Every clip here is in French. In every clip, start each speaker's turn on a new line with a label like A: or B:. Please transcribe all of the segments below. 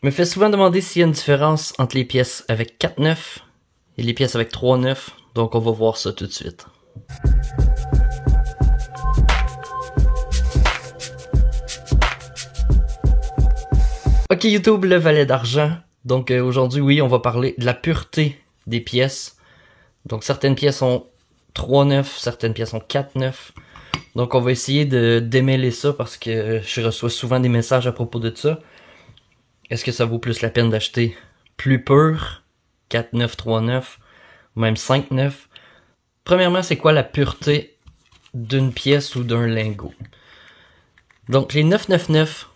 A: Je me fais souvent demander s'il y a une différence entre les pièces avec 4,9 et les pièces avec 3,9, donc on va voir ça tout de suite. Ok YouTube, le valet d'argent. Donc aujourd'hui, oui, on va parler de la pureté des pièces. Donc certaines pièces ont 3,9, certaines pièces ont 4,9. Donc on va essayer de démêler ça parce que je reçois souvent des messages à propos de ça. Est-ce que ça vaut plus la peine d'acheter plus pur, 4,9, 3,9, ou même 5,9? Premièrement, c'est quoi la pureté d'une pièce ou d'un lingot? Donc les 999,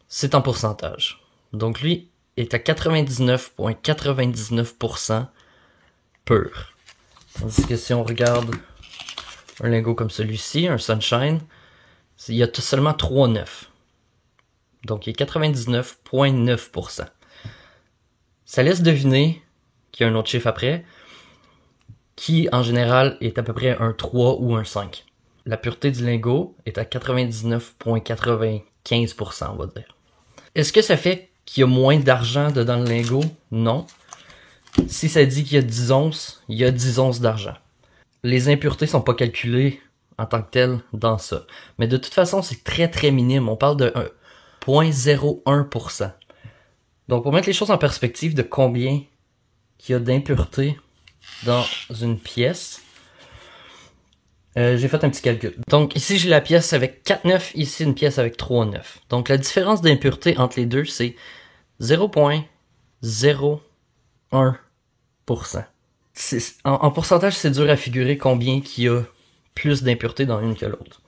A: c'est en pourcentage. Donc lui est à 99,99% pur. Tandis que si on regarde un lingot comme celui-ci, un Sunshine, il y a seulement 3,9. Donc il est 99,9%. Ça laisse deviner qu'il y a un autre chiffre après, qui en général est à peu près un 3 ou un 5. La pureté du lingot est à 99,95%, on va dire. Est-ce que ça fait qu'il y a moins d'argent dedans le lingot? Non. Si ça dit qu'il y a 10 onces, il y a 10 onces d'argent. Les impuretés sont pas calculées en tant que telles dans ça. Mais de toute façon, c'est très très minime. On parle de 0,01%. Donc pour mettre les choses en perspective de combien qu'il y a d'impuretés dans une pièce, j'ai fait un petit calcul. Donc ici j'ai la pièce avec 4,9, ici une pièce avec 3,9. Donc la différence d'impureté entre les deux, c'est 0,01%. En pourcentage, c'est dur à figurer combien qu'il y a plus d'impuretés dans une que l'autre.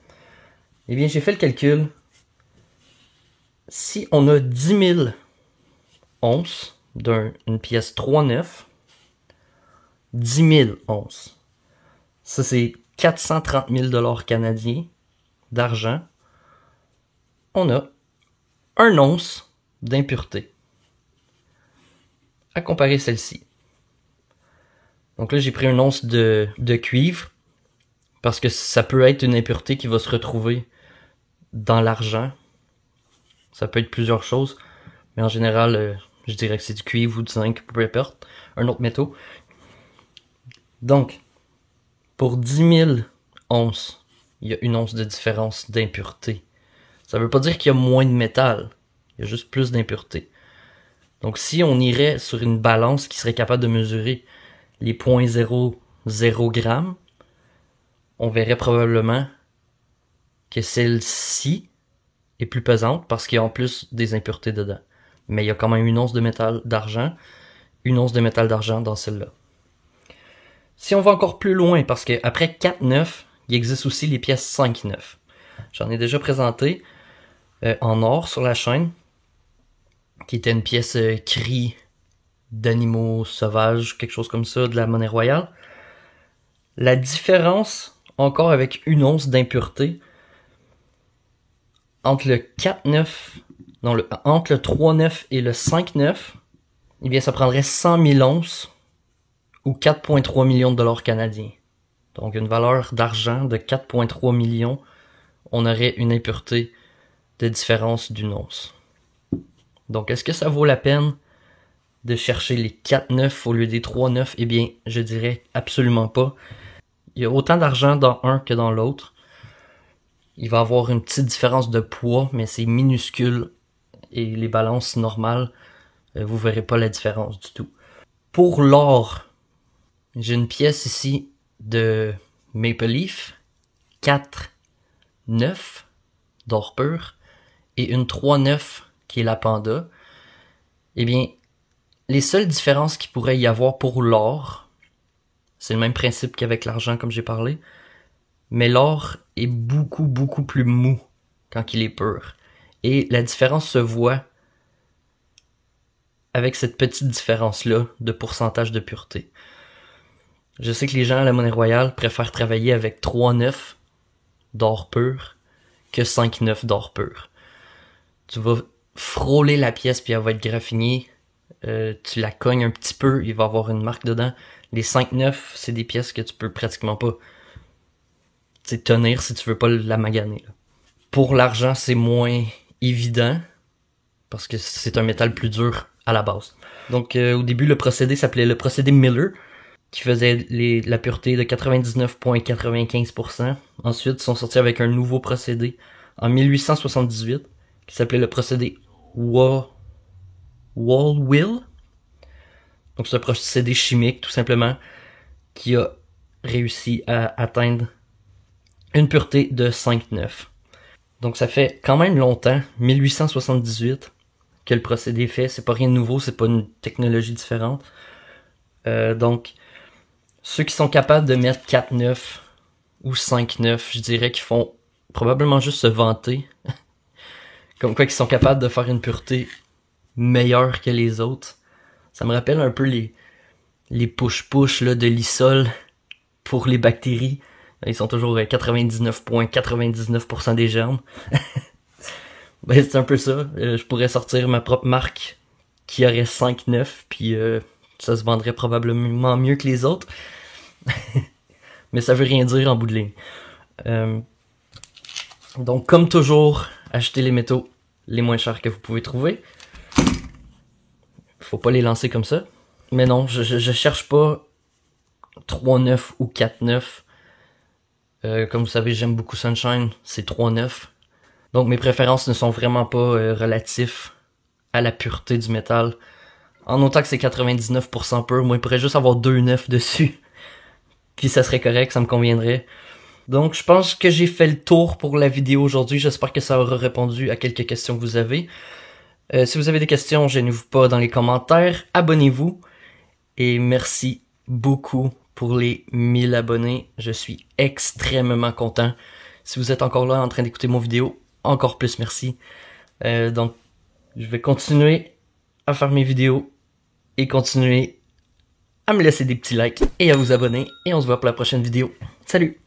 A: Eh bien, j'ai fait le calcul. Si on a 10 000 onces d'une pièce 3,9, 10 000 onces, ça c'est 430 000 $ canadiens d'argent. On a 1 once d'impureté. À comparer celle-ci. Donc là, j'ai pris une once de cuivre, parce que ça peut être une impureté qui va se retrouver dans l'argent. Ça peut être plusieurs choses, mais en général, je dirais que c'est du cuivre ou du zinc, peu importe, un autre métaux. Donc, pour 10 000 onces, il y a une once de différence d'impureté. Ça veut pas dire qu'il y a moins de métal, il y a juste plus d'impureté. Donc si on irait sur une balance qui serait capable de mesurer les 0,00 grammes, on verrait probablement que celle-ci est plus pesante parce qu'il y a en plus des impuretés dedans. Mais il y a quand même une once de métal d'argent, une once de métal d'argent dans celle-là. Si on va encore plus loin, parce qu'après 4,9, il existe aussi les pièces 5,9. J'en ai déjà présenté en or sur la chaîne, qui était une pièce cri d'animaux sauvages, quelque chose comme ça, de la monnaie royale. La différence, encore avec une once d'impureté, entre le 4,9, entre le 3,9 et le 5,9, eh bien ça prendrait 100 000 onces ou 4,3 millions de dollars canadiens. Donc une valeur d'argent de 4,3 millions, on aurait une impureté de différence d'une once. Donc est-ce que ça vaut la peine de chercher les 4,9 au lieu des 3,9? Eh bien, je dirais absolument pas. Il y a autant d'argent dans un que dans l'autre. Il va y avoir une petite différence de poids, mais c'est minuscule. Et les balances normales, vous verrez pas la différence du tout. Pour l'or, j'ai une pièce ici de Maple Leaf, 4,9 d'or pur, et une 3,9 qui est la Panda. Eh bien, les seules différences qu'il pourrait y avoir pour l'or, c'est le même principe qu'avec l'argent comme j'ai parlé, mais l'or est beaucoup plus mou quand il est pur. Et la différence se voit avec cette petite différence-là de pourcentage de pureté. Je sais que les gens à la monnaie royale préfèrent travailler avec 3,9 d'or pur que 5,9 d'or pur. Tu vas frôler la pièce puis elle va être graffinée. Tu la cognes un petit peu, il va y avoir une marque dedans. Les 5,9, c'est des pièces que tu peux pratiquement pas tenir si tu veux pas la maganer. Là. Pour l'argent, c'est moins évident. parce que c'est un métal plus dur à la base. Donc au début, le procédé s'appelait le procédé Miller, qui faisait la pureté de 99,95%. Ensuite, ils sont sortis avec un nouveau procédé en 1878, qui s'appelait le procédé Wall-Will. Donc c'est un procédé chimique, tout simplement, qui a réussi à atteindre une pureté de 5,9. Donc ça fait quand même longtemps, 1878, que le procédé est fait. C'est pas rien de nouveau, c'est pas une technologie différente. Donc, ceux qui sont capables de mettre 4,9 ou 5,9, je dirais qu'ils font probablement juste se vanter. Comme quoi qu'ils sont capables de faire une pureté meilleure que les autres. Ça me rappelle un peu les push-push là, de l'isol pour les bactéries. Ils sont toujours à 99,99% des germes. Ben, c'est un peu ça. Je pourrais sortir ma propre marque qui aurait 5,9, puis ça se vendrait probablement mieux que les autres. Mais ça veut rien dire en bout de ligne. Donc, comme toujours, achetez les métaux les moins chers que vous pouvez trouver. Faut pas les lancer comme ça. Mais non, je cherche pas 3,9 ou 4,9. Comme vous savez, j'aime beaucoup Sunshine, c'est 3,9. Donc mes préférences ne sont vraiment pas relatives à la pureté du métal. En autant que c'est 99% pur, moi je pourrais juste avoir 2,9 dessus. Puis ça serait correct, ça me conviendrait. Donc je pense que j'ai fait le tour pour la vidéo aujourd'hui. J'espère que ça aura répondu à quelques questions que vous avez. Si vous avez des questions, gênez-vous pas dans les commentaires. Abonnez-vous. Et merci beaucoup pour les 1000 abonnés. Je suis extrêmement content. Si vous êtes encore là en train d'écouter mon vidéo, encore plus merci. Donc, je vais continuer à faire mes vidéos et continuer à me laisser des petits likes et à vous abonner. Et on se voit pour la prochaine vidéo. Salut!